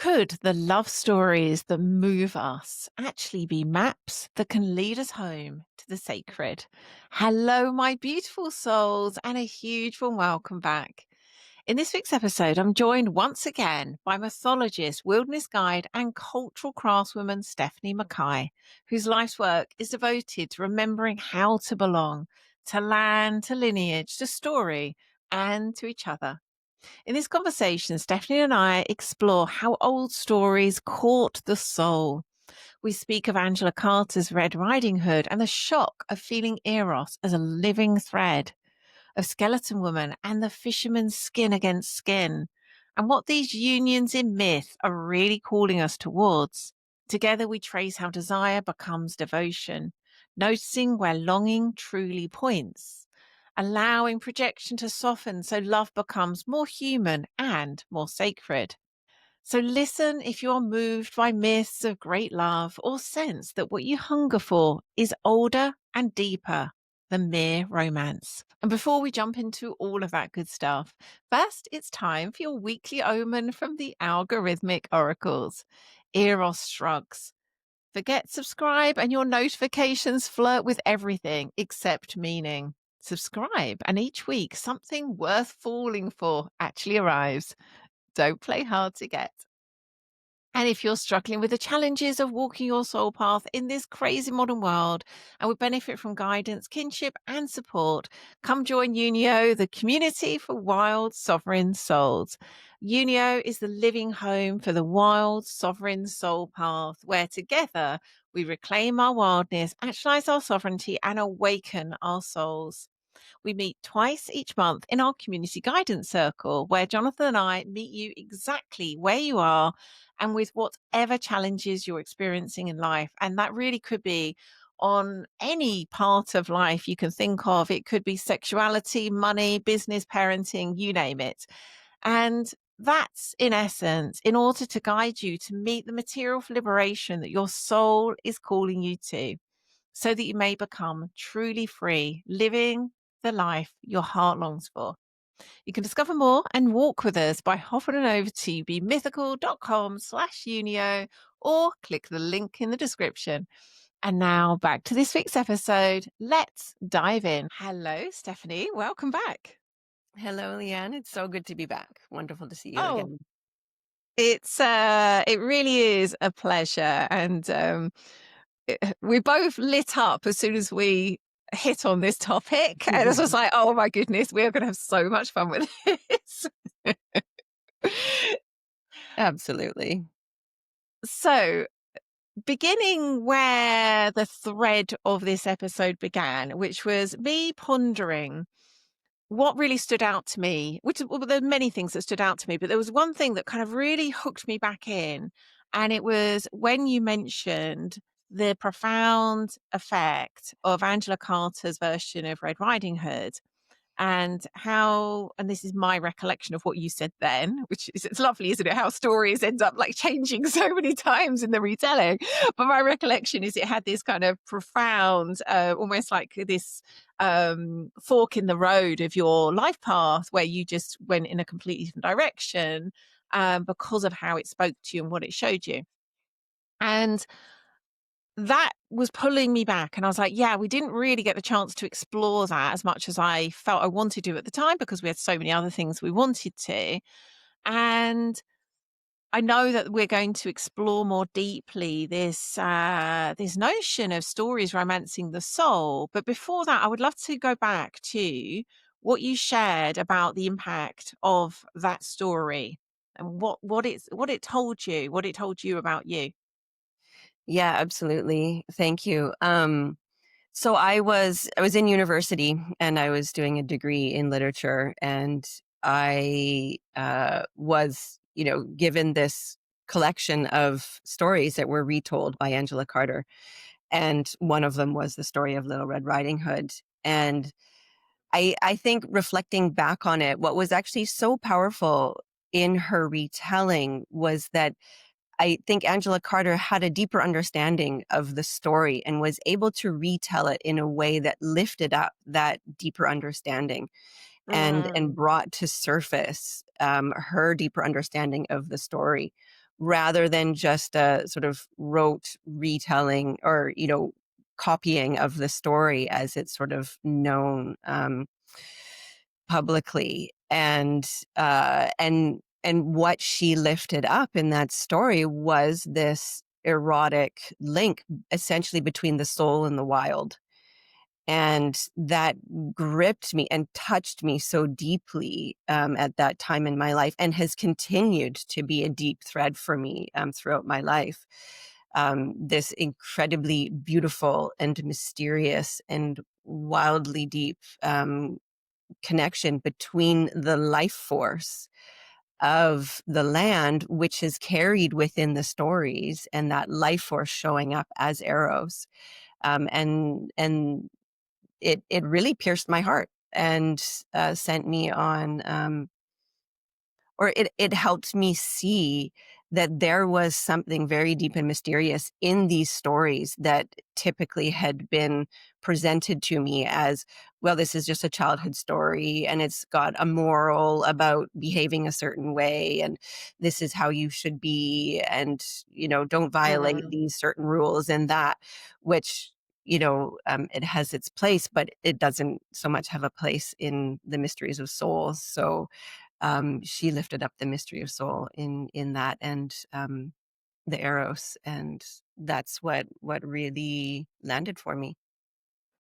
Could the love stories that move us actually be maps that can lead us home to the sacred? Hello, my beautiful souls, and a huge warm welcome back. In this week's episode, I'm joined once again by mythologist, wilderness guide, and cultural craftswoman Stephanie MacKay, whose life's work is devoted to remembering how to belong to land, to lineage, to story, and to each other. In this conversation, Stephanie and I explore how old stories caught the soul. We speak of Angela Carter's Red Riding Hood and the shock of feeling Eros as a living thread, of Skeleton Woman and the fisherman's skin against skin, and what these unions in myth are really calling us towards. Together, we trace how desire becomes devotion, noticing where longing truly points, allowing projection to soften so love becomes more human and more sacred. So listen if you are moved by myths of great love or sense that what you hunger for is older and deeper than mere romance. And before we jump into all of that good stuff, first it's time for your weekly omen from the algorithmic oracles. Eros shrugs. Forget subscribe and your notifications flirt with everything except meaning. Subscribe and each week something worth falling for actually arrives. Don't play hard to get. And if you're struggling with the challenges of walking your soul path in this crazy modern world and would benefit from guidance, kinship, and support, come join Unio, the community for wild sovereign souls. Unio is the living home for the wild sovereign soul path, where together we reclaim our wildness, actualize our sovereignty, and awaken our souls. We meet twice each month in our community guidance circle, where Jonathan and I meet you exactly where you are and with whatever challenges you're experiencing in life. And that really could be on any part of life you can think of. It could be sexuality, money, business, parenting, you name it. And that's in essence, in order to guide you to meet the material for liberation that your soul is calling you to, so that you may become truly free, living the life your heart longs for. You can discover more and walk with us by hopping on over to bemythical.com/unio or click the link in the description. And now back to this week's episode. Let's dive in. Hello, Stephanie. Welcome back. Hello, Lian. It's so good to be back. Wonderful to see you Oh, again. it really is a pleasure. And we both lit up as soon as we hit on this topic. And it was like, oh my goodness, we are going to have so much fun with this. Absolutely. So, beginning where the thread of this episode began, which was me pondering what really stood out to me, well, there are many things that stood out to me, but there was one thing that kind of really hooked me back in. And it was when you mentioned the profound effect of Angela Carter's version of Red Riding Hood, and how, and this is my recollection of what you said then, which is, it's lovely, isn't it? How stories end up like changing so many times in the retelling. But my recollection is it had this kind of profound, almost like this fork in the road of your life path where you just went in a completely different direction because of how it spoke to you and what it showed you. And that was pulling me back. And I was like, yeah, we didn't really get the chance to explore that as much as I felt I wanted to at the time because we had so many other things we wanted to. And I know that we're going to explore more deeply this notion of stories romancing the soul. But before that, I would love to go back to what you shared about the impact of that story and what it told you about you. Yeah, absolutely. Thank you. So I was in university and I was doing a degree in literature, and I was, given this collection of stories that were retold by Angela Carter. And one of them was the story of Little Red Riding Hood. And I think reflecting back on it, what was actually so powerful in her retelling was that I think Angela Carter had a deeper understanding of the story and was able to retell it in a way that lifted up that deeper understanding and brought to surface her deeper understanding of the story, rather than just a sort of rote retelling or, copying of the story as it's sort of known publicly. And what she lifted up in that story was this erotic link essentially between the soul and the wild. And that gripped me and touched me so deeply at that time in my life, and has continued to be a deep thread for me throughout my life. This incredibly beautiful and mysterious and wildly deep connection between the life force of the land, which is carried within the stories, and that life force showing up as arrows. And it really pierced my heart and sent me on, or it helped me see that there was something very deep and mysterious in these stories that typically had been presented to me as, well, this is just a childhood story and it's got a moral about behaving a certain way, and this is how you should be, and don't violate Mm. these certain rules, and that, which it has its place, but it doesn't so much have a place in the mysteries of soul. So she lifted up the mystery of soul in that, and the eros, and that's what really landed for me.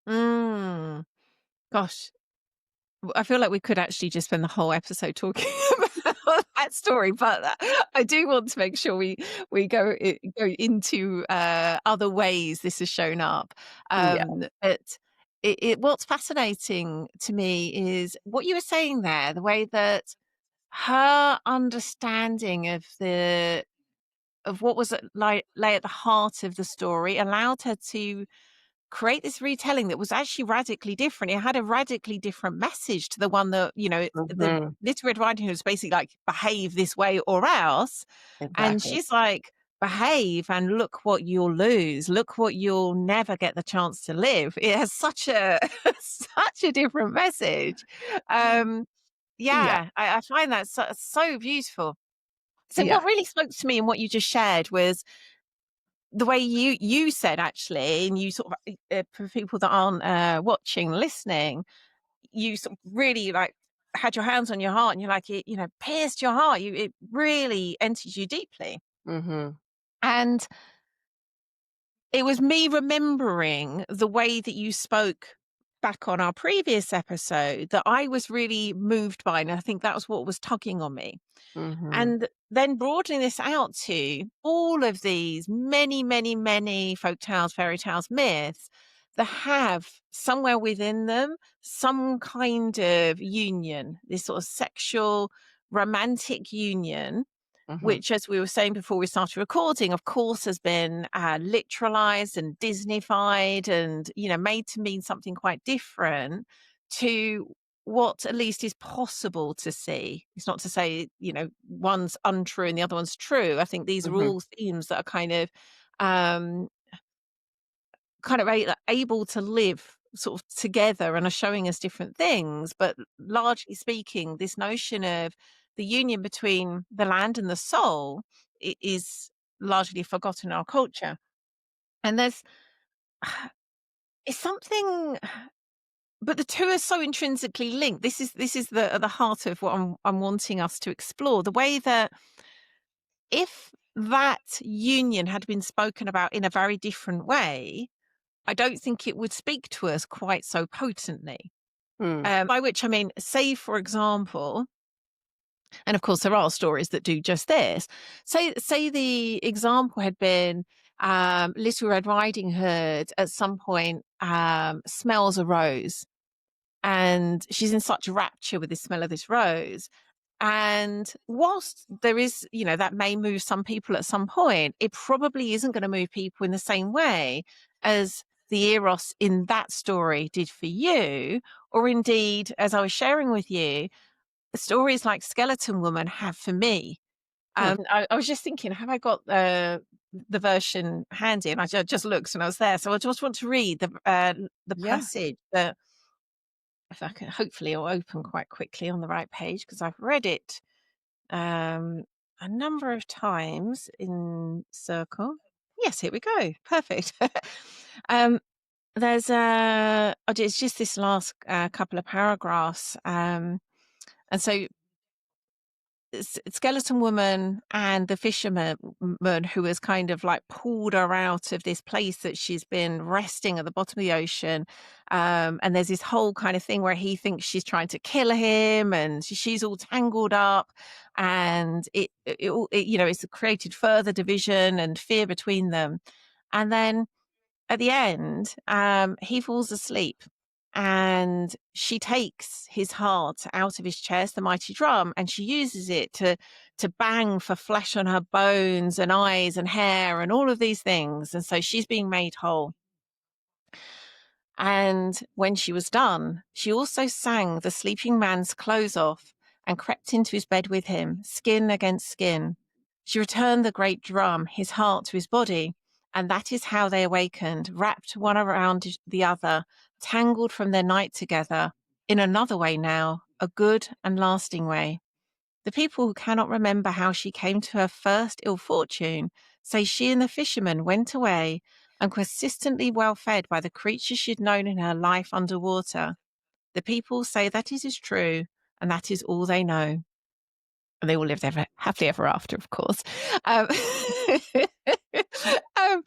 Mm. Gosh, I feel like we could actually just spend the whole episode talking about that story, but I do want to make sure we go into other ways this has shown up. Yeah. But what's fascinating to me is what you were saying there, the way that her understanding of what was like lay at the heart of the story allowed her to create this retelling that was actually radically different. It had a radically different message to the one that, the Hmm. Little Red Riding Hood was basically like, behave this way or else. And Exactly. she's like, behave and look what you'll lose. Look what you'll never get the chance to live. It has such a such a different message. Um, Yeah. yeah, I find that so beautiful. So Yeah. what really spoke to me and what you just shared was the way you said actually, and you sort of for people that aren't watching, listening, you sort of really like had your hands on your heart, and you're like it pierced your heart. It really entered you deeply, Hmm. and it was me remembering the way that you spoke back on our previous episode that I was really moved by, and I think that was what was tugging on me. Hmm. And then broadening this out to all of these many, many, many folk tales, fairy tales, myths that have somewhere within them some kind of union, this sort of sexual, romantic union, Hmm. which, as we were saying before we started recording, of course, has been literalized and Disneyfied and, made to mean something quite different to what at least is possible to see. It's not to say, one's untrue and the other one's true. I think these are Hmm. all themes that are um, able to live sort of together and are showing us different things. But largely speaking, this notion of the union between the land and the soul is largely forgotten in our culture. And there's it's something, but the two are so intrinsically linked. This is the heart of what I'm wanting us to explore. The way that if that union had been spoken about in a very different way, I don't think it would speak to us quite so potently. Hmm. By which I mean, say, for example, and of course there are stories that do just this. Say the example had been Little Red Riding Hood at some point smells a rose, and she's in such rapture with the smell of this rose. And whilst there is, that may move some people at some point, it probably isn't going to move people in the same way as the Eros in that story did for you, or indeed, as I was sharing with you, stories like Skeleton Woman have for me. Hmm. I was just thinking, have I got the version handy? And I just looked and I was there. So I just want to read the Yeah. passage that, if I can, hopefully it'll open quite quickly on the right page because I've read it. Um, a number of times in circle. Yes, here we go. Perfect. um, there's it's just this last couple of paragraphs. And so skeleton woman and the fisherman who has kind of like pulled her out of this place that she's been resting at the bottom of the ocean, and there's this whole kind of thing where he thinks she's trying to kill him, and she's all tangled up, and it's created further division and fear between them. And then at the end, he falls asleep, and she takes his heart out of his chest, the mighty drum, and she uses it to bang for flesh on her bones and eyes and hair and all of these things. And so she's being made whole. And when she was done, she also sang the sleeping man's clothes off and crept into his bed with him, skin against skin. She returned the great drum, his heart to his body, and that is how they awakened, wrapped one around the other, tangled from their night together, in another way now, a good and lasting way. The people who cannot remember how she came to her first ill fortune say she and the fisherman went away and consistently well fed by the creatures she'd known in her life underwater. The people say that it is true, and that is all they know. And they all lived ever happily ever after, of course. Um, um,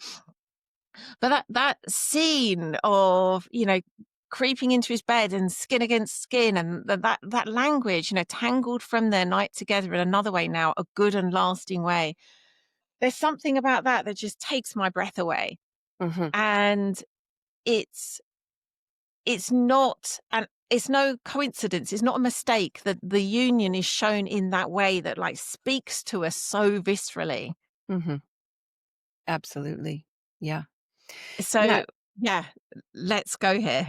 but that scene of, creeping into his bed and skin against skin, and that language, tangled from their night together in another way now, a good and lasting way. There's something about that just takes my breath away. Mm-hmm. And it's not, and it's no coincidence, it's not a mistake that the union is shown in that way that like speaks to us so viscerally. Mm-hmm. Absolutely. Yeah. Yeah. So yeah, let's go here.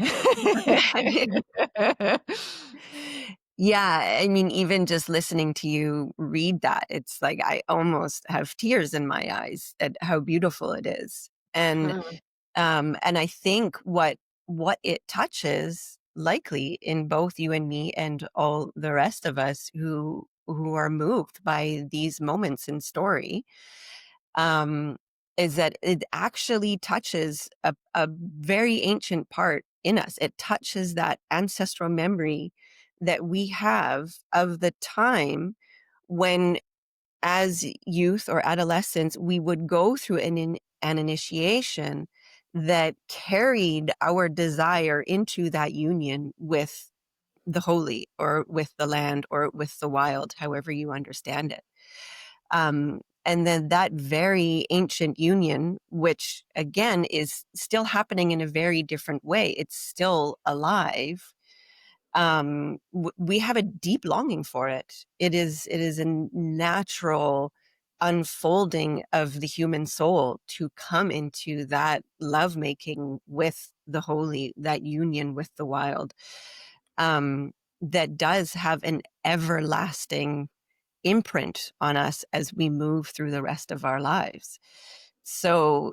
Yeah, I mean, even just listening to you read that, it's like I almost have tears in my eyes at how beautiful it is. Mm, And I think what it touches, likely in both you and me and all the rest of us who are moved by these moments in story, um, is that it actually touches a very ancient part in us. It touches that ancestral memory that we have of the time when, as youth or adolescents, we would go through an initiation that carried our desire into that union with the holy or with the land or with the wild, however you understand it. And then that very ancient union, which again is still happening in a very different way, it's still alive. We have a deep longing for it. It is a natural unfolding of the human soul to come into that lovemaking with the holy, that union with the wild, that does have an everlasting imprint on us as we move through the rest of our lives. So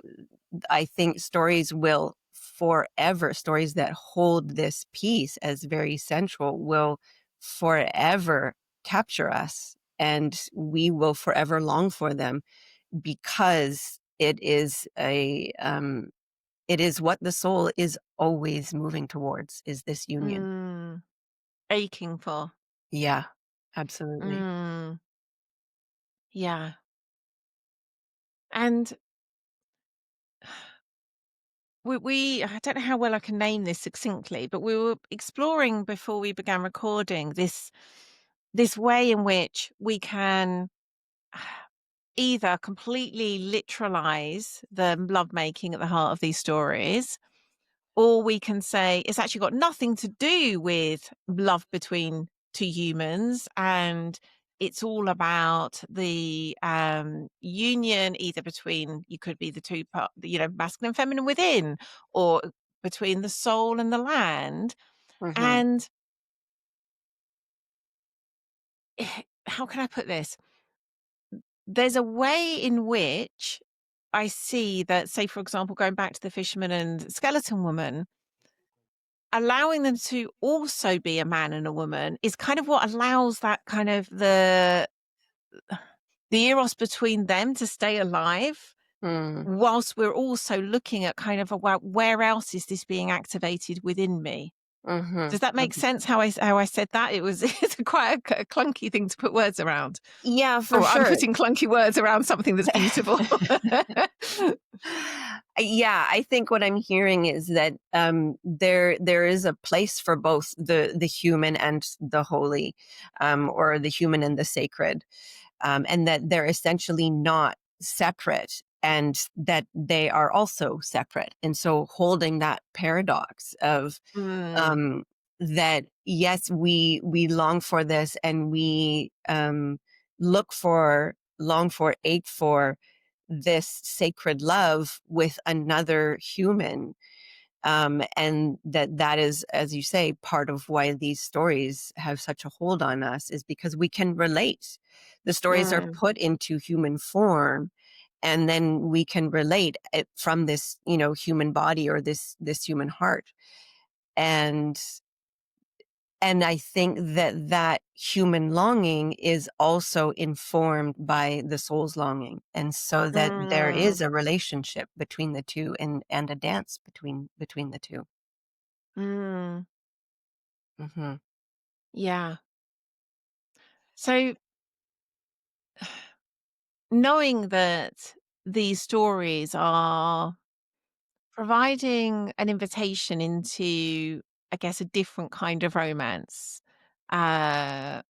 I think stories will forever, stories that hold this piece as very central, will forever capture us, and we will forever long for them, because it is what the soul is always moving towards, is this union. aching for. Yeah, absolutely. Mm, yeah. And I don't know how well I can name this succinctly, but we were exploring before we began recording this way in which we can either completely literalize the lovemaking at the heart of these stories, or we can say it's actually got nothing to do with love between two humans, and it's all about the union, either between, you could be the two part, masculine and feminine within, or between the soul and the land. Hmm. And how can I put this? There's a way in which I see that, say, for example, going back to the fisherman and skeleton woman, allowing them to also be a man and a woman is kind of what allows that kind of the eros between them to stay alive, Mm, whilst we're also looking at kind of a, well, where else is this being activated within me? mhm, Does that make mhm. sense how I said that? It was it's quite a clunky thing to put words around. Yeah, for Oh, I'm sure. putting clunky words around something that's beautiful. Yeah, I think what I'm hearing is that there is a place for both the human and the holy, or the human and the sacred, and that they're essentially not separate, and that they are also separate. And so, holding that paradox of Mm, um, that, yes, we long for this, and we long for, ache for this sacred love with another human, and that is, as you say, part of why these stories have such a hold on us, is because we can relate. The stories are mm, put into human form, and then we can relate it from this, human body, or this human heart. And and I think that that human longing is also informed by the soul's longing. And so that there mm, is a relationship between the two, and a dance between the two. mm. Hmm. Yeah. So knowing that these stories are providing an invitation into, I guess, a different kind of romance, uh,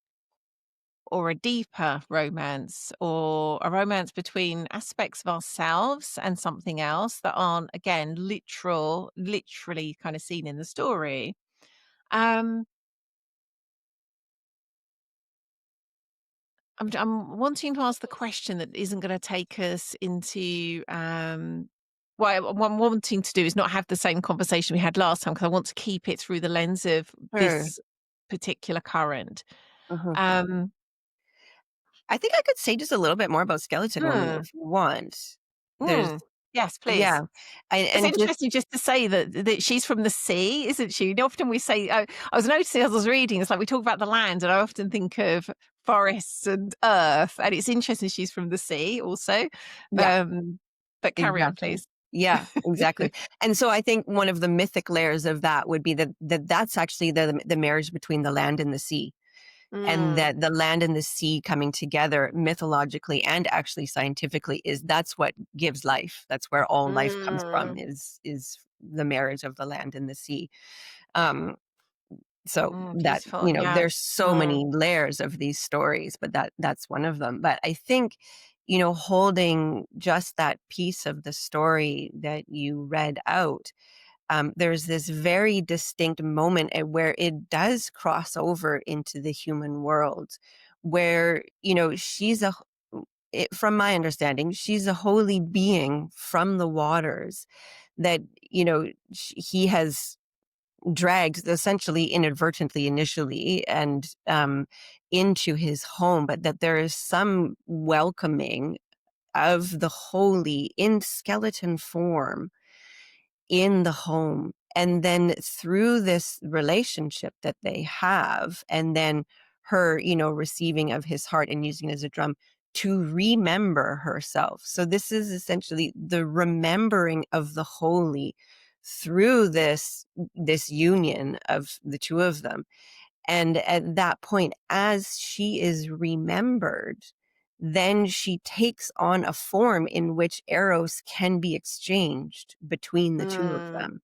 or a deeper romance, or a romance between aspects of ourselves and something else that aren't, again, literally kind of seen in the story. Um, I'm wanting to ask the question that isn't going to take us into what I'm wanting to do is not have the same conversation we had last time, because I want to keep it through the lens of Sure. this particular current. Uh-huh. Um, I think I could say just a little bit more about skeleton woman hmm, if you want. There's, yes, please. yeah, I, It's and just, interesting just to say that she's from the sea, isn't she? You know, often we say, I was noticing as I was reading, it's like we talk about the land, and I often think of forests and earth, and it's interesting she's from the sea also. yeah. Um, but carry on, Exactly. please. Yeah, exactly. And so I think one of the mythic layers of that would be that's actually the marriage between the land and the sea, and Mm, that the land and the sea coming together mythologically and actually scientifically, that's what gives life. That's where all life comes from, mm, is the marriage of the land and the sea. Um, so that, beautiful. Yeah. there's so Mm, many layers of these stories, but that's one of them. But I think, holding just that piece of the story that you read out, there's this very distinct moment at where it does cross over into the human world, where, from my understanding, she's a holy being from the waters that, he has dragged, essentially inadvertently initially, and into his home, but that there is some welcoming of the holy in skeleton form in the home. And then through this relationship that they have, and then her, receiving of his heart and using it as a drum to remember herself. So this is essentially the remembering of the holy through this union of the two of them. And at that point, as she is remembered, then she takes on a form in which arrows can be exchanged between the two of mm, them.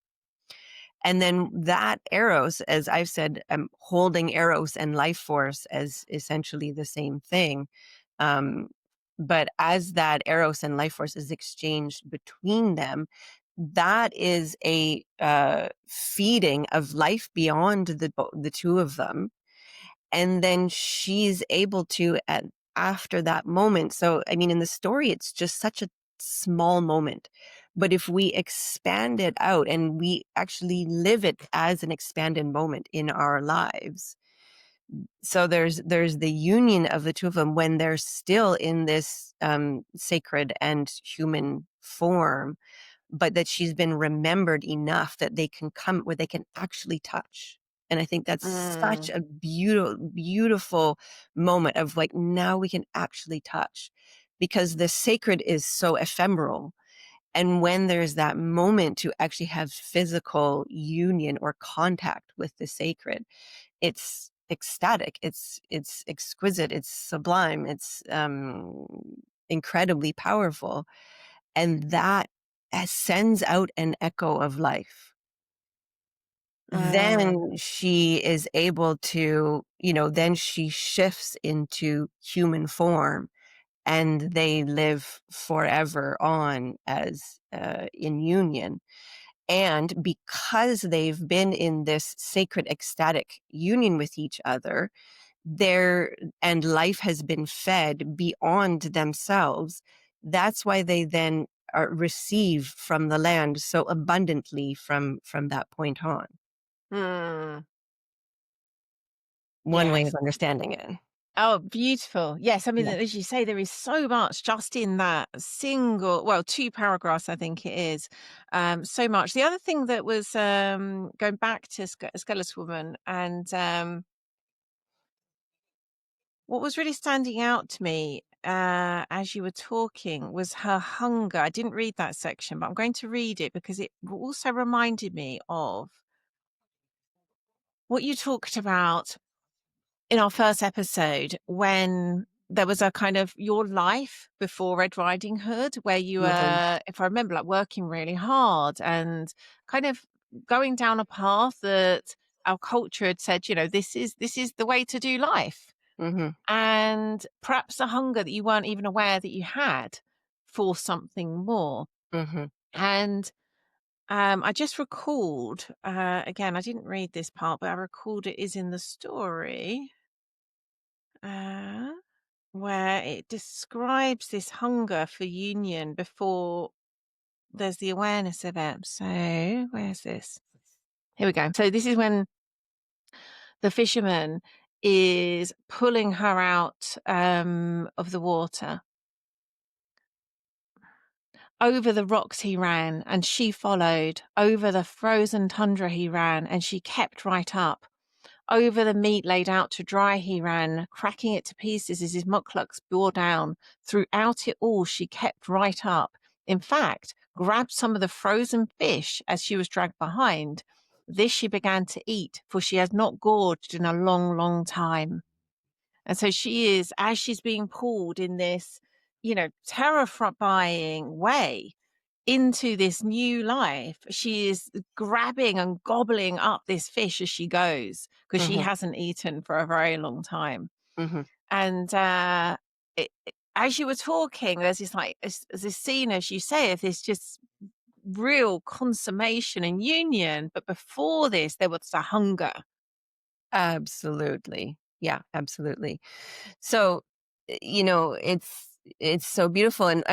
And then that arrows, as I've said, holding arrows and life force as essentially the same thing. Um, but as that eros and life force is exchanged between them, that is a feeding of life beyond the two of them. And then she's able to, after that moment. So, I mean, in the story, it's just such a small moment. But if we expand it out and we actually live it as an expanded moment in our lives, so there's the union of the two of them when they're still in this sacred and human form, but that she's been remembered enough that they can come where they can actually touch. And I think that's such Mm. a beautiful moment of like, now we can actually touch, because the sacred is so ephemeral. And when there's that moment to actually have physical union or contact with the sacred, it's ecstatic, it's exquisite, it's sublime, it's incredibly powerful. And that sends out an echo of life. Mm. Then she is able to, then she shifts into human form, and they live forever on as in union. And because they've been in this sacred ecstatic union with each other, their and life has been fed beyond themselves. That's why they then receive from the land so abundantly from that point on. Mm. One way Yes. of understanding it. Oh, beautiful. Yes, I mean, Yeah. as you say, there is so much just in that single, well, 2 paragraphs, I think it is. So much. The other thing that was, going back to Skeletal Woman, and, what was really standing out to me, as you were talking, was her hunger. I didn't read that section, but I'm going to read it because it also reminded me of what you talked about in our first episode, when there was a kind of your life before Red Riding Hood, where you Mhm, were, if I remember, like working really hard and kind of going down a path that our culture had said, this is the way to do life. mhm, And perhaps a hunger that you weren't even aware that you had for something more. mhm. And I just recalled, again, I didn't read this part, but I recalled it is in the story. Uh, where it describes this hunger for union before there's the awareness of it. So, where's this? Here we go. So, this is when the fisherman is pulling her out of the water. Over the rocks he ran, and she followed. Over the frozen tundra he ran, and she kept right up. Over the meat laid out to dry he ran, cracking it to pieces as his mucklucks bore down. Throughout it all she kept right up. In fact, grabbed some of the frozen fish as she was dragged behind. This she began to eat, for she had not gorged in a long, long time. And so she is, as she's being pulled in this, terrifying way into this new life, she is grabbing and gobbling up this fish as she goes, because she Mhm, hasn't eaten for a very long time. mhm. And as you were talking, there's this like this scene, as you say, of this just real consummation and union. But before this, there was a hunger. Absolutely. Yeah, absolutely. So, it's so beautiful, and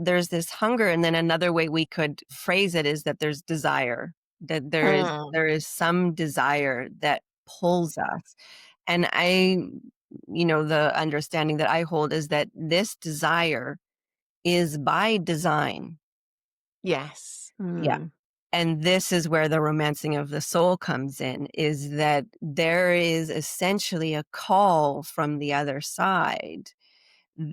there's this hunger, and then another way we could phrase it is that there's desire, that there is Mm. there is some desire that pulls us. And the understanding that I hold is that this desire is by design. Yes. Yeah. Mm. And this is where the romancing of the soul comes in, is that there is essentially a call from the other side.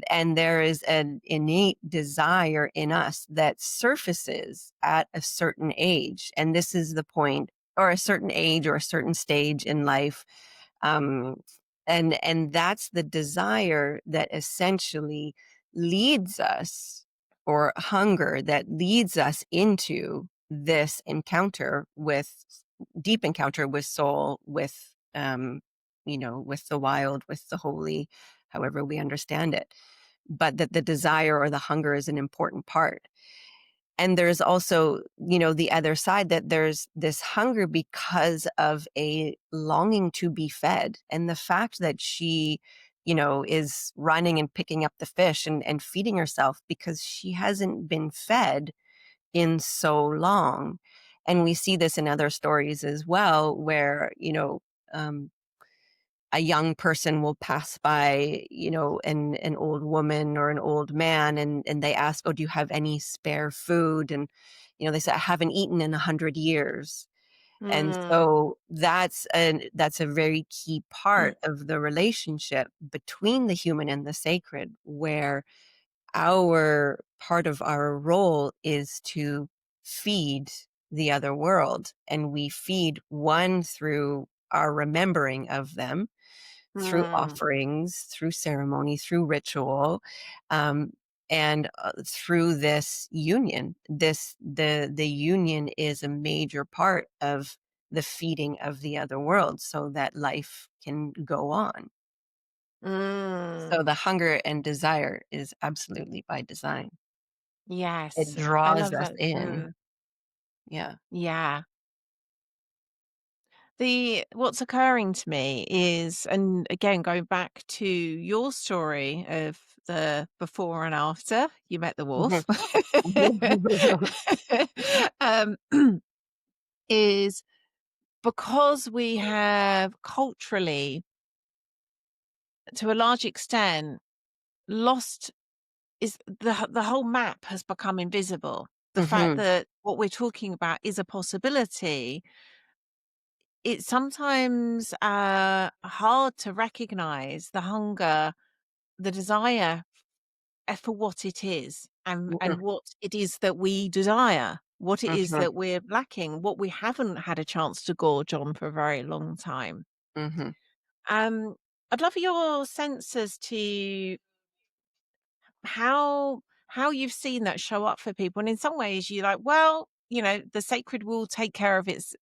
And there is an innate desire in us that surfaces at a certain age. And this is the point, or a certain age or a certain stage in life. Um, and that's the desire that essentially leads us, or hunger that leads us into this encounter with deep encounter with soul, with with the wild, with the holy, however we understand it. But that the desire or the hunger is an important part. And there's also, the other side, that there's this hunger because of a longing to be fed. And the fact that she, is running and picking up the fish and feeding herself because she hasn't been fed in so long. And we see this in other stories as well, where, um, a young person will pass by, an old woman or an old man, and they ask, "Oh, do you have any spare food?" And, they say, "I haven't eaten in 100 years." And Mm. so that's a very key part of the relationship between the human and the sacred, where our part of our role is to feed the other world, and we feed one through our remembering of them, through Mm. offerings, through ceremony, through ritual, um, and through this union. The union is a major part of the feeding of the other world, so that life can go on. So Mm. the hunger and desire is absolutely by design. It Yes, I draws love us that. in. Mm. Yeah. Yeah. The What's occurring to me is, and again, going back to your story of the before and after you met the Mhm. wolf, um, is because we have culturally, to a large extent, lost is the whole map has become invisible. The fact Mhm. that what we're talking about is a possibility, it's sometimes hard to recognize the hunger, the desire for what it is, Mhm. and what it is that we desire, what it is Mhm. that we're lacking, what we haven't had a chance to gorge on for a very long time. Mhm. Um, I'd love your sense as to how you've seen that show up for people. And in some ways you're like, well, the sacred will take care of its,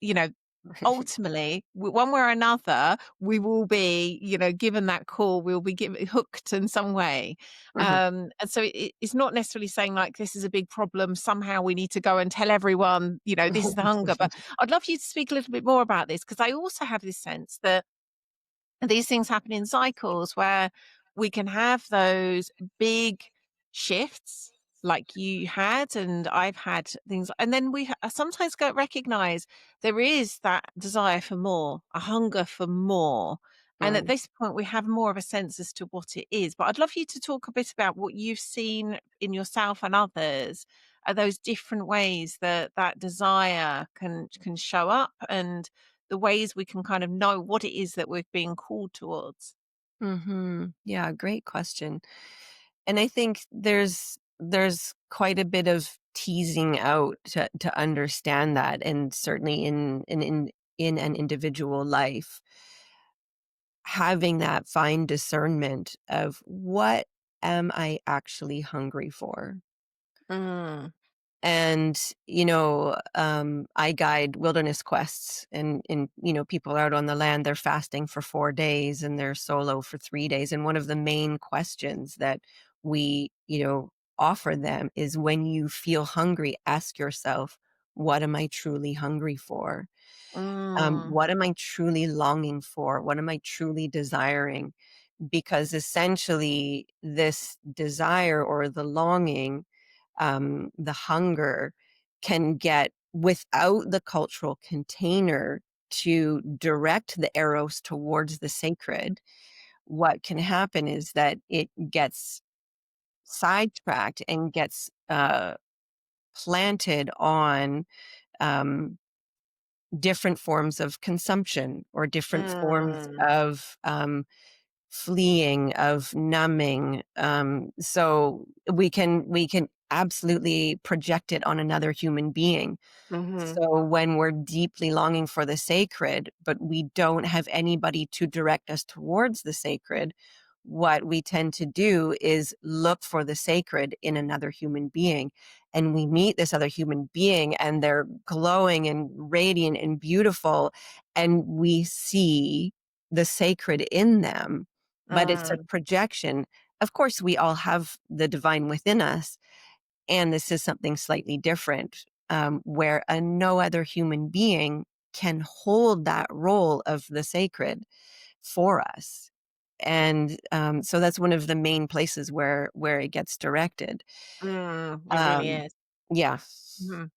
ultimately, one way or another, we will be, given that call, we'll be given hooked in some way. Mhm. And so it's not necessarily saying like this is a big problem. Somehow we need to go and tell everyone, this is the hunger. But I'd love you to speak a little bit more about this, because I also have this sense that these things happen in cycles where we can have those big shifts like you had and I've had things, and then we sometimes go recognize there is that desire for more, a hunger for more, and at Mm. this point we have more of a sense as to what it is. But I'd love you to talk a bit about what you've seen in yourself and others, are those different ways that that desire can show up, and the ways we can kind of know what it is that we're being called towards. Mhm. Yeah, great question. And I think there's quite a bit of teasing out to understand that, and certainly in an individual life, having that fine discernment of what am I actually hungry for? Mm, And I guide wilderness quests, and people are out on the land, they're fasting for 4 days and they're solo for 3 days, and one of the main questions that we offer them is, when you feel hungry, ask yourself, what am I truly hungry for? mm, What am I truly longing for? What am I truly desiring? Because essentially this desire or the longing, the hunger, can get, without the cultural container to direct the arrows towards the sacred, what can happen is that it gets sidetracked and gets planted on um, different forms of consumption, or different forms mm, of fleeing, of numbing. So we can absolutely project it on another human being. mhm, So when we're deeply longing for the sacred, but we don't have anybody to direct us towards the sacred, what we tend to do is look for the sacred in another human being. And we meet this other human being and they're glowing and radiant and beautiful. And we see the sacred in them, but it's a mm, projection. Of course, we all have the divine within us, and this is something slightly different, where no other human being can hold that role of the sacred for us. And so that's one of the main places where it gets directed. it really Um, is. yeah. Mhm.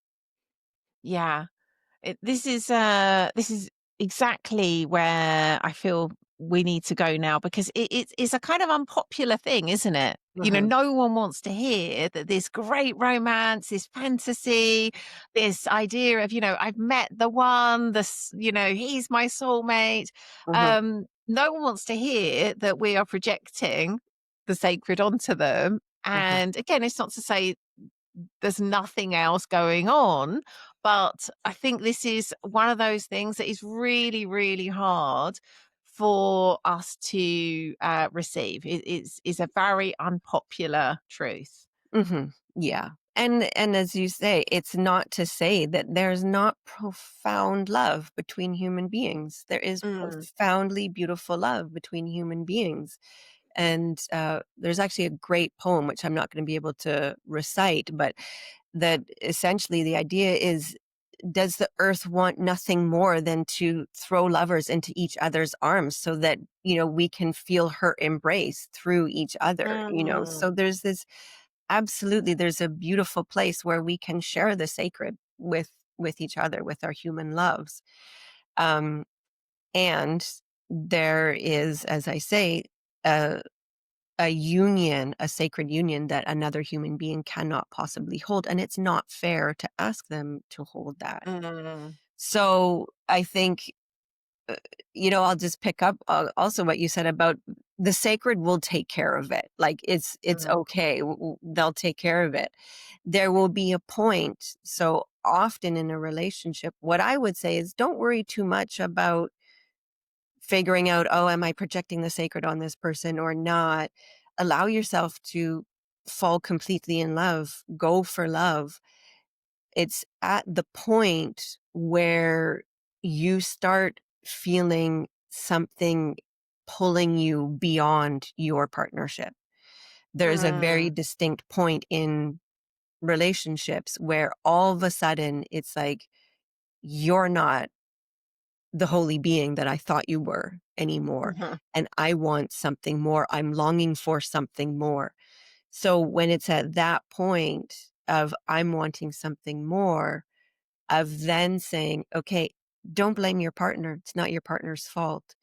Yeah. This is exactly where I feel we need to go now because it's a kind of unpopular thing, isn't it? Mhm. No one wants to hear that this great romance, this fantasy, this idea of, I've met the one, he's my soulmate. Mhm. No one wants to hear that we are projecting the sacred onto them. Mhm. And again, it's not to say there's nothing else going on. But I think this is one of those things that is really, really hard for us to receive. Is a very unpopular truth. Mhm. Yeah. And as you say, it's not to say that there's not profound love between human beings. There is Mm, profoundly beautiful love between human beings. And there's actually a great poem, which I'm not going to be able to recite, but that essentially the idea is, does the earth want nothing more than to throw lovers into each other's arms so that, we can feel her embrace through each other, mm, So there's a beautiful place where we can share the sacred with each other, with our human loves. Um, and there is, as I say, a a union, a sacred union that another human being cannot possibly hold, and it's not fair to ask them to hold that. mm, So I think, uh, I'll just pick up also what you said about the sacred will take care of it. Like it's mm, okay. They'll take care of it. There will be a point. So often in a relationship, what I would say is don't worry too much about figuring out, oh, am I projecting the sacred on this person or not? Allow yourself to fall completely in love, go for love. It's at the point where you start feeling something pulling you beyond your partnership. There's a very mm, distinct point in relationships where all of a sudden it's like, you're not the holy being that I thought you were anymore. mhm, And I want something more. I'm longing for something more. So when it's at that point of I'm wanting something more, of then saying, okay, don't blame your partner. It's not your partner's fault.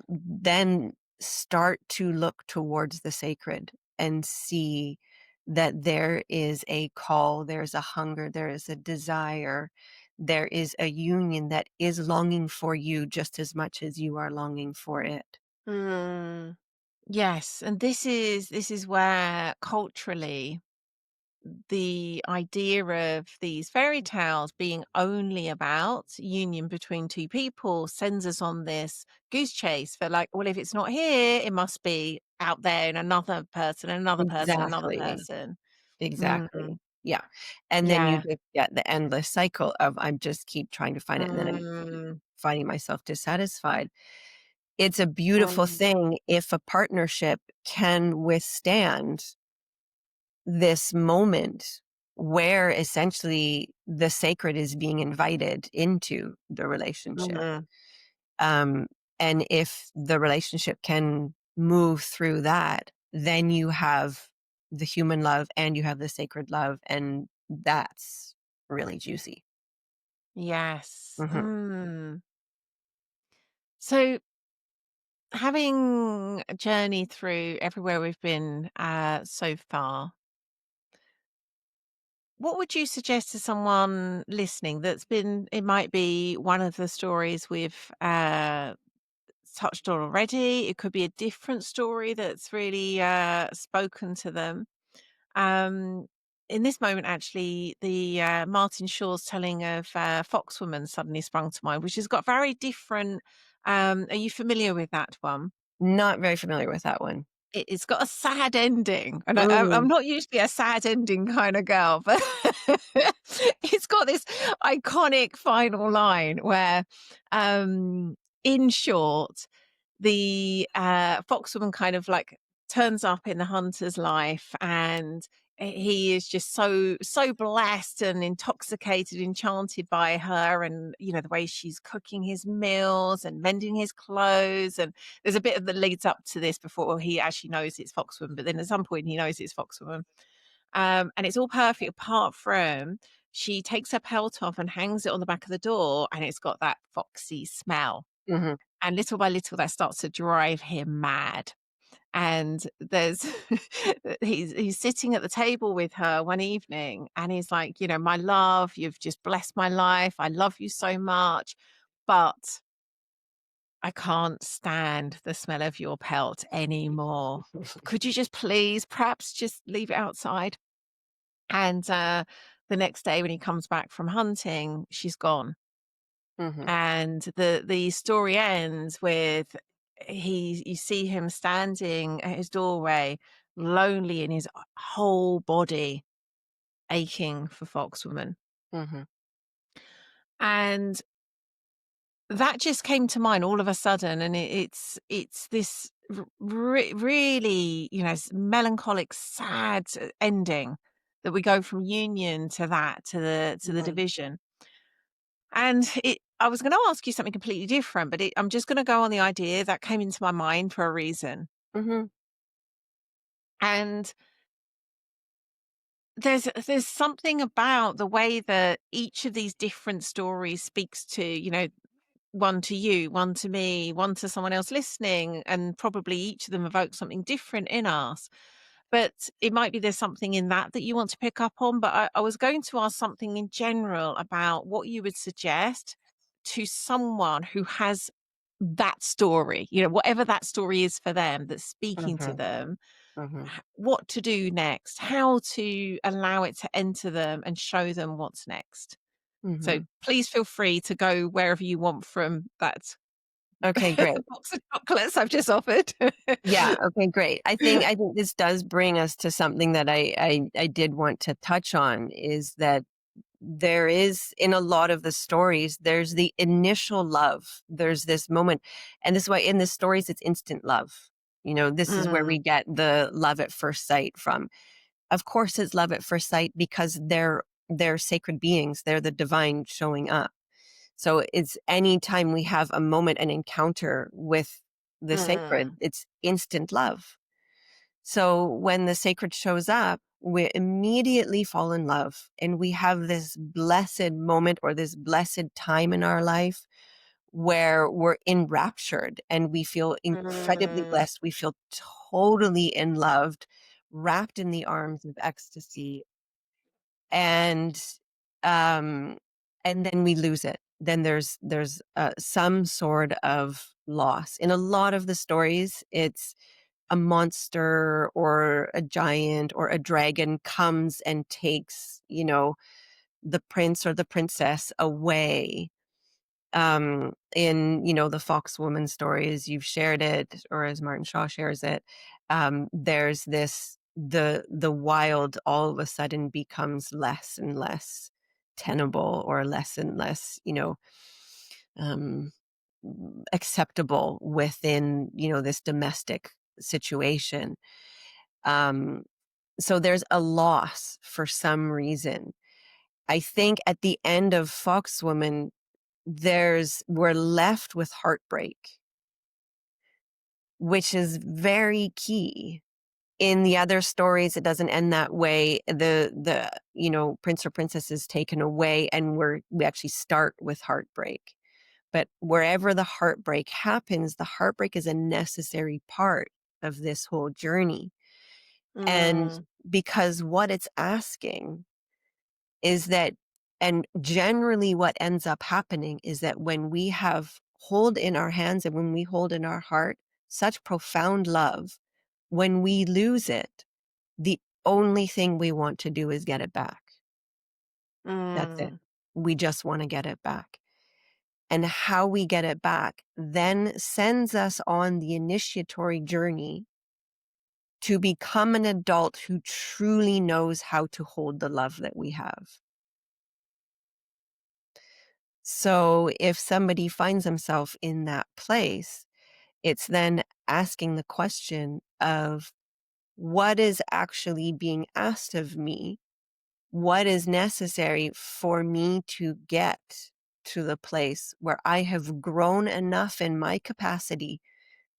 Then start to look towards the sacred and see that there is a call, there's a hunger, there is a desire, there is a union that is longing for you just as much as you are longing for it. mm. Yes, and this is where culturally the idea of these fairy tales being only about union between two people sends us on this goose chase for like, well, if it's not here, it must be out there in another person, another person, another Exactly. person. Exactly. Mm, Yeah. And then you yeah. just get the endless cycle of I'm just keep trying to find it and then I'm Mm, finding myself dissatisfied. It's a beautiful mm, thing if a partnership can withstand this moment where essentially the sacred is being invited into the relationship. mhm, Um, and if the relationship can move through that, then you have the human love and you have the sacred love, and that's really juicy. yes. Mhm. So having journeyed through everywhere we've been so far, what would you suggest to someone listening it might be one of the stories we've touched on already. It could be a different story that's really spoken to them. Um, in this moment, actually, the Martin Shaw's telling of Foxwoman suddenly sprung to mind, which has got very different. Are you familiar with that one? Not very familiar with that one. It's got a sad ending, and I'm Mm. not usually a sad ending kind of girl, but it's got this iconic final line where, um, in short, the foxwoman kind of like turns up in the hunter's life, and he is just so blessed and intoxicated, enchanted by her, and the way she's cooking his meals and mending his clothes, and there's a bit of that leads up to this before he actually knows it's foxwoman, but then at some point he knows it's foxwoman. And it's all perfect apart from she takes her pelt off and hangs it on the back of the door, and it's got that foxy smell. Mhm. and little by little, that starts to drive him mad. And there's he's sitting at the table with her one evening, and he's like, you know, "My love, you've just blessed my life. I love you so much, but I can't stand the smell of your pelt anymore. Could you just please perhaps just leave it outside?" And, the next day when he comes back from hunting, she's gone. Mhm. And the story ends with you see him standing at his doorway, lonely in his whole body, aching for Foxwoman. Mhm. And that just came to mind all of a sudden, and it's this really, you know, melancholic, sad ending that we go from union to that to the Mhm. division. And I was going to ask you something completely different, but I'm just going to go on the idea that came into my mind for a reason. Mhm. And there's something about the way that each of these different stories speaks to, you know, one to you, one to me, one to someone else listening, and probably each of them evokes something different in us. But it might be there's something in that that you want to pick up on. But I was going to ask something in general about what you would suggest to someone who has that story, you know, whatever that story is for them that's speaking to Mhm. them, Mhm. what to do next, how to allow it to enter them and show them what's next. So Mhm. please feel free to go wherever you want from that Okay, great. box of chocolates I've just offered. Yeah, okay, great. I think this does bring us to something that I did want to touch on, is that there is, in a lot of the stories, there's the initial love. There's this moment, and this is why in the stories it's instant love. You know, this is where Mm, we get the love at first sight from. Of course it's love at first sight because they're sacred beings. They're the divine showing up. So it's anytime we have a moment, an encounter with the sacred, mm, it's instant love. So when the sacred shows up, we immediately fall in love, and we have this blessed moment or this blessed time in our life where we're enraptured and we feel incredibly mm, blessed. We feel totally in loved, wrapped in the arms of ecstasy, and um and then we lose it. Then there's some sort of loss. In a lot of the stories, it's a monster or a giant or a dragon comes and takes, you know, the prince or the princess away. In, you know, the Foxwoman stories, you've shared it, or as Martin Shaw shares it, there's this, the wild all of a sudden becomes less and less tenable, or less and less, you know, um, acceptable within, you know, this domestic situation. Um, so there's a loss for some reason. I think at the end of Foxwoman, we're left with heartbreak, which is very key. In the other stories, it doesn't end that way. The you know, prince or princess is taken away, and we actually start with heartbreak. But wherever the heartbreak happens, the heartbreak is a necessary part of this whole journey. And mm, because what it's asking is that, and generally what ends up happening is that when we have hold in our hands and when we hold in our heart such profound love, when we lose it, the only thing we want to do is get it back. That's it. mm, We just want to get it back. And how we get it back then sends us on the initiatory journey to become an adult who truly knows how to hold the love that we have. So if somebody finds himself in that place, it's then asking the question of, what is actually being asked of me? What is necessary for me to get to the place where I have grown enough in my capacity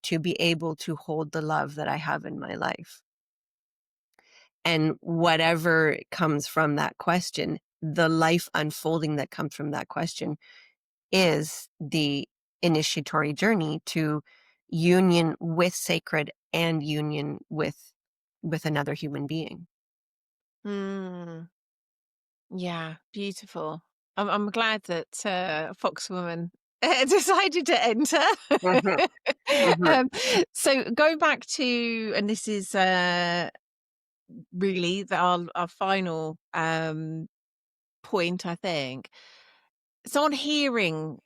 to be able to hold the love that I have in my life? And whatever comes from that question, the life unfolding that comes from that question is the initiatory journey to union with sacred and union with another human being. Mm. Yeah, beautiful. I'm glad that Foxwoman decided to enter. Mhm, mhm, um, so going back to, and this is really our final point, I think. So on hearing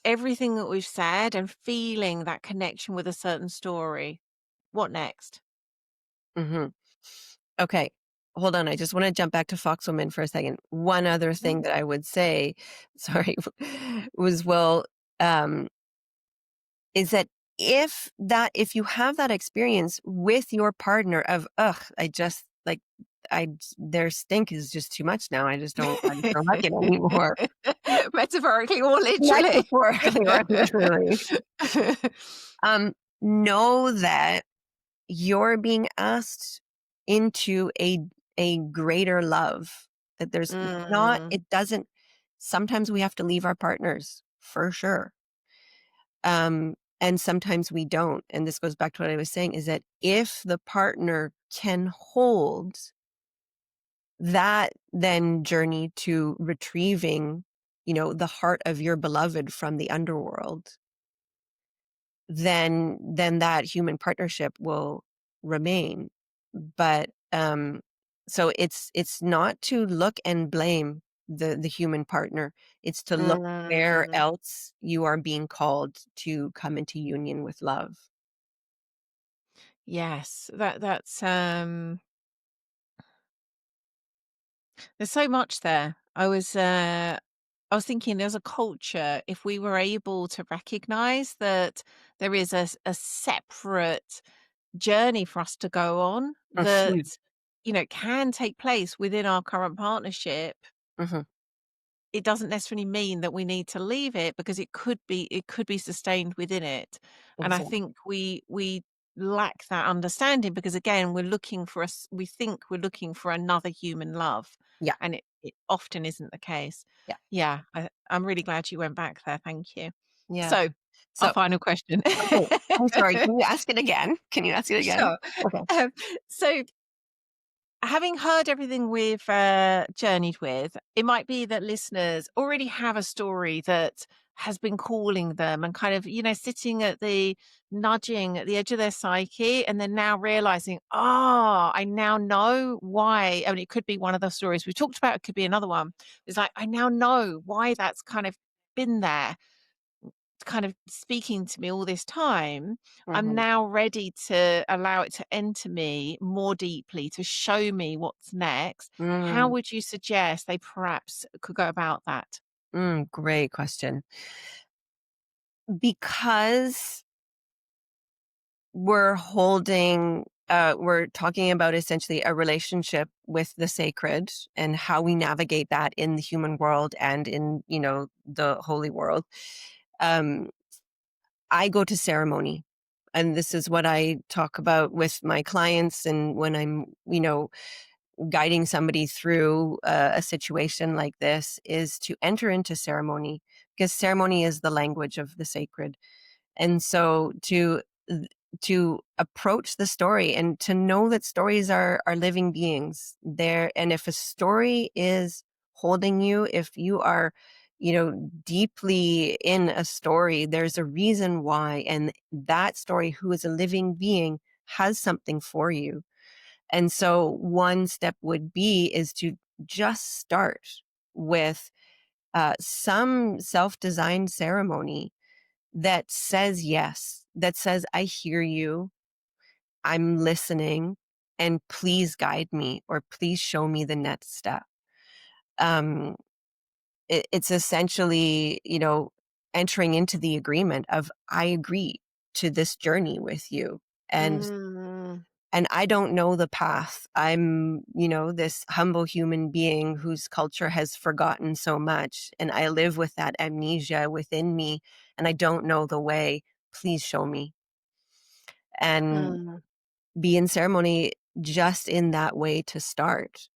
everything that we've said and feeling that connection with a certain story, what next? mhm. Okay, hold on. I just want to jump back to Foxwoman for a second. One other thing Mhm. that I would say, sorry, was well, um, is that if you have that experience with your partner of, ugh, I just like their stink is just too much now. I just don't like it anymore. Metaphorically or literally. Metaphorically or literally. Um, know that you're being asked into a greater love, that there's not Mm, it doesn't sometimes we have to leave our partners for sure. And sometimes we don't. And this goes back to what I was saying, is that if the partner can hold that then journey to retrieving, the heart of your beloved from the underworld, then that human partnership will remain. But so it's not to look and blame the human partner. It's to look where mm. else you are being called to come into union with love. Yes, there's so much there. I was thinking there's a culture, if we were able to recognize that there is a separate journey for us to go on that, Mhm, can take place within our current partnership. mhm, It doesn't necessarily mean that we need to leave it because it could be sustained within it. And I exactly. think we lack that understanding because again, we think we're looking for another human love, Yeah, and it often isn't the case. yeah, Yeah, I'm really glad you went back there. Thank you. yeah. So, our So, final question. okay, I'm sorry. Can you ask it again? Can you ask it again? Sure. Okay. Um, so having heard everything we've journeyed with, it might be that listeners already have a story that has been calling them and kind of, sitting at the nudging at the edge of their psyche, and then now realizing, I now know why. I mean, it could be one of the stories we talked about, it could be another one. It's like, I now know why that's kind of been there, kind of speaking to me all this time. I'm Mhm. now ready to allow it to enter me more deeply, to show me what's next. How Mm, would you suggest they perhaps could go about that? great question. Because we're talking about essentially a relationship with the sacred and how we navigate that in the human world and in, the holy world. Um, I go to ceremony. And this is what I talk about with my clients. And when I'm, guiding somebody through a situation like this, is to enter into ceremony, because ceremony is the language of the sacred. And so to approach the story and to know that stories are living beings there, and if a story is holding you, if you are, deeply in a story, there's a reason why, and that story, who is a living being, has something for you. And so one step would be is to just start with some self-designed ceremony that says yes, that says, I hear you, I'm listening, and please guide me, or please show me the next step. Um, it's essentially, entering into the agreement of, I agree to this journey with you. And Mm, and I don't know the path. I'm, this humble human being whose culture has forgotten so much, and I live with that amnesia within me, and I don't know the way. Please show me. And mm, be in ceremony just in that way to start.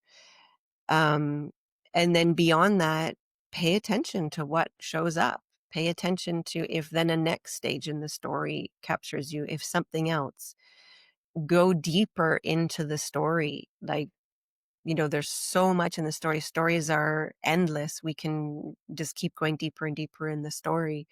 Um, and then beyond that, pay attention to what shows up. Pay attention to if then a next stage in the story captures you, if something else. Go deeper into the story. Like, there's so much in the story. Stories are endless. We can just keep going deeper and deeper in the story.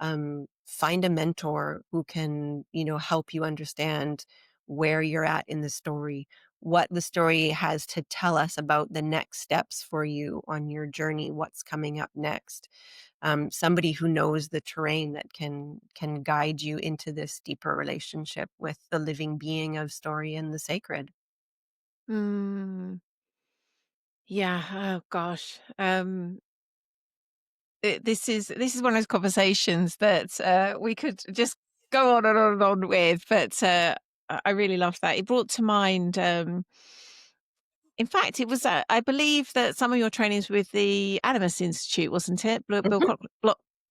Find a mentor who can, help you understand where you're at in the story, what the story has to tell us about the next steps for you on your journey, what's coming up next. Somebody who knows the terrain that can guide you into this deeper relationship with the living being of story and the sacred. Mm, yeah. Oh gosh. This is one of those conversations that we could just go on and on and on with, but I really loved that. It brought to mind. In fact, it was, I believe that some of your trainings with the Animas Institute, wasn't it? Mhm,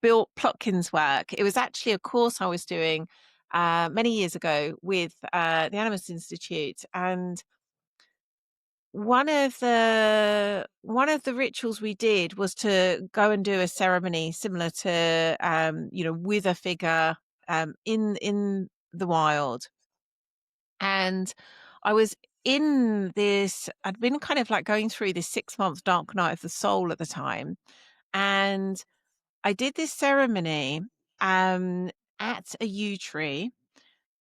Bill Plotkin's work. It was actually a course I was doing many years ago with the Animas Institute, and one of the rituals we did was to go and do a ceremony similar to with a figure in the wild. And I was in this, I'd been kind of like going through this 6 month dark night of the soul at the time. And I did this ceremony um, at a yew tree.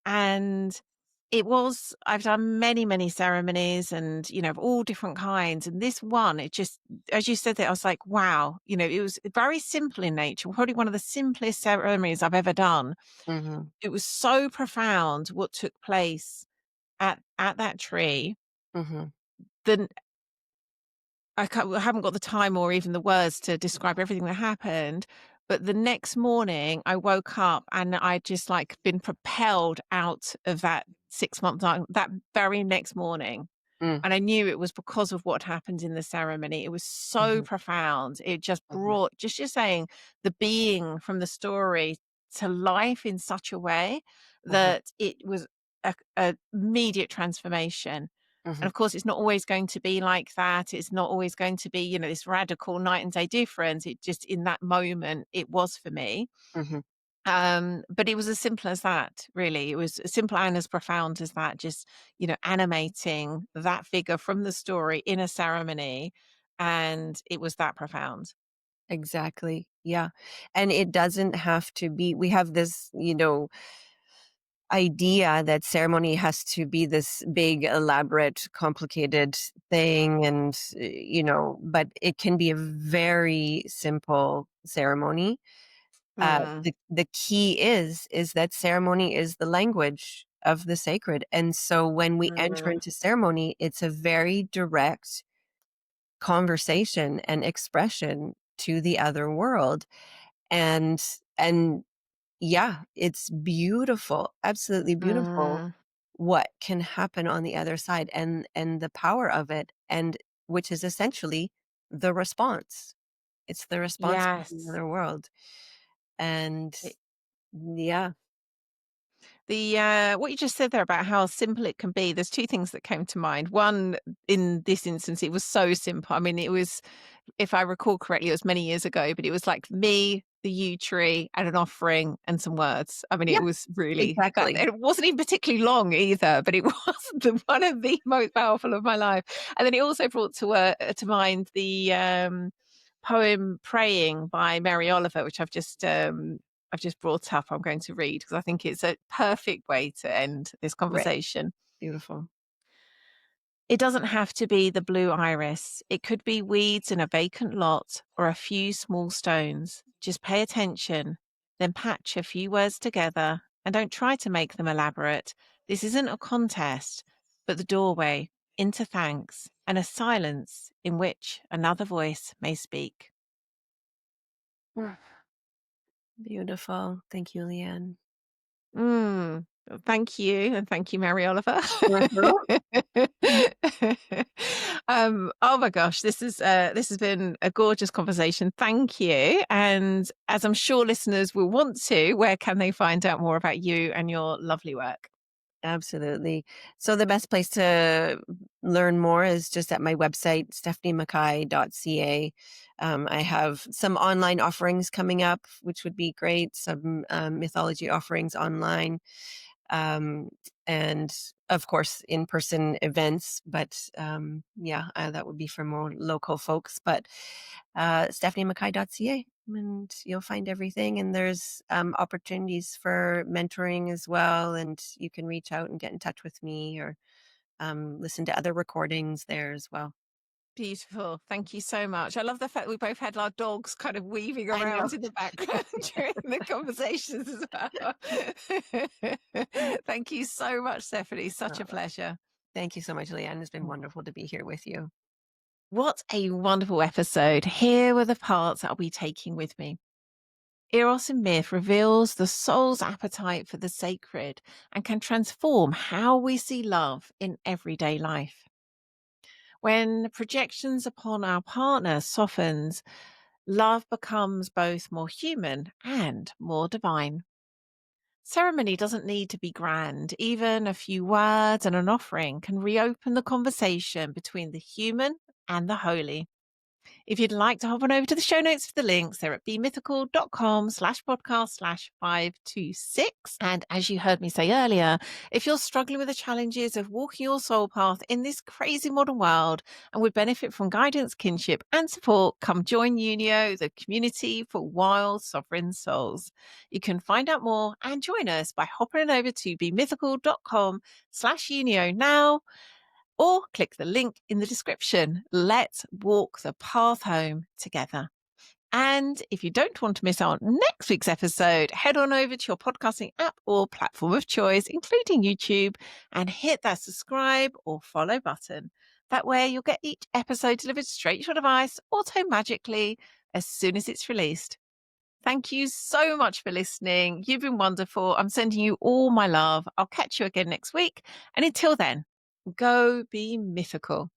And I've done many, many ceremonies and, of all different kinds. And this one, it just, as you said that, I was like, wow, it was very simple in nature, probably one of the simplest ceremonies I've ever done. mhm, It was so profound what took place at that tree. mhm, Then I haven't got the time or even the words to describe everything that happened. But the next morning, I woke up and I just like been propelled out of that 6 month time that very next morning. mm, And I knew it was because of what happened in the ceremony. It was so mhm, profound. It just mhm, brought, just you're saying, the being from the story to life in such a way mhm, that it was a immediate transformation. And mhm, of course, it's not always going to be like that. It's not always going to be, this radical night and day difference. It just, in that moment, it was for me. mhm. But it was as simple as that, really. It was as simple and as profound as that, just, animating that figure from the story in a ceremony. And it was that profound. Exactly. Yeah. And it doesn't have to be, we have this, idea that ceremony has to be this big, elaborate, complicated thing. And, but it can be a very simple ceremony. Mm, The key is that ceremony is the language of the sacred. And so when we enter mm, into ceremony, it's a very direct conversation and expression to the other world. And and yeah, it's beautiful, absolutely beautiful mm. what can happen on the other side and the power of it, and which is essentially the response. It's the response from the Yes. other world. And yeah. What you just said there about how simple it can be, there's two things that came to mind. One, in this instance, it was so simple. I mean, it was, if I recall correctly, it was many years ago, but it was like me, the yew tree, and an offering and some words. I mean, Yeah, it was really that. exactly. It wasn't even particularly long either, but it was one of the most powerful of my life. And then it also brought to mind the poem "Praying" by Mary Oliver, which I've just brought up. I'm going to read because I think it's a perfect way to end this Right. conversation. Beautiful. It doesn't have to be the blue iris. It could be weeds in a vacant lot or a few small stones. Just pay attention, then patch a few words together and don't try to make them elaborate. This isn't a contest, but the doorway into thanks and a silence in which another voice may speak. Beautiful. Thank you, Lian. Mm, thank you, and thank you, Mary Oliver. Mhm. Oh my gosh, this has been a gorgeous conversation. Thank you. And as I'm sure listeners will want to, where can they find out more about you and your lovely work? Absolutely. So the best place to learn more is just at my website, stephaniemackay.ca. I have some online offerings coming up, which would be great, some mythology offerings online, um, and of course, in person events. But yeah, that would be for more local folks. But stephaniemackay.ca. And you'll find everything. And there's opportunities for mentoring as well. And you can reach out and get in touch with me or listen to other recordings there as well. Beautiful. Thank you so much. I love the fact we both had our dogs kind of weaving I know. around in the background during the conversations as well. Thank you so much, Stephanie. Such a Uh, pleasure. Thank you so much, Lian. It's been wonderful to be here with you. What a wonderful episode. Here were the parts I'll be taking with me. Eros in myth reveals the soul's appetite for the sacred and can transform how we see love in everyday life. When projections upon our partner softens, love becomes both more human and more divine. Ceremony doesn't need to be grand. Even a few words and an offering can reopen the conversation between the human and the holy. If you'd like to hop on over to the show notes for the links, they're at bemythical.com/podcast/526. And as you heard me say earlier, if you're struggling with the challenges of walking your soul path in this crazy modern world and would benefit from guidance, kinship, and support, come join Unio, the community for wild sovereign souls. You can find out more and join us by hopping on over to bemythical.com/Unio now, or click the link in the description. Let's walk the path home together. And if you don't want to miss out on next week's episode, head on over to your podcasting app or platform of choice, including YouTube, and hit that subscribe or follow button. That way you'll get each episode delivered straight to your device auto-magically as soon as it's released. Thank you so much for listening. You've been wonderful. I'm sending you all my love. I'll catch you again next week. And until then, go be mythical.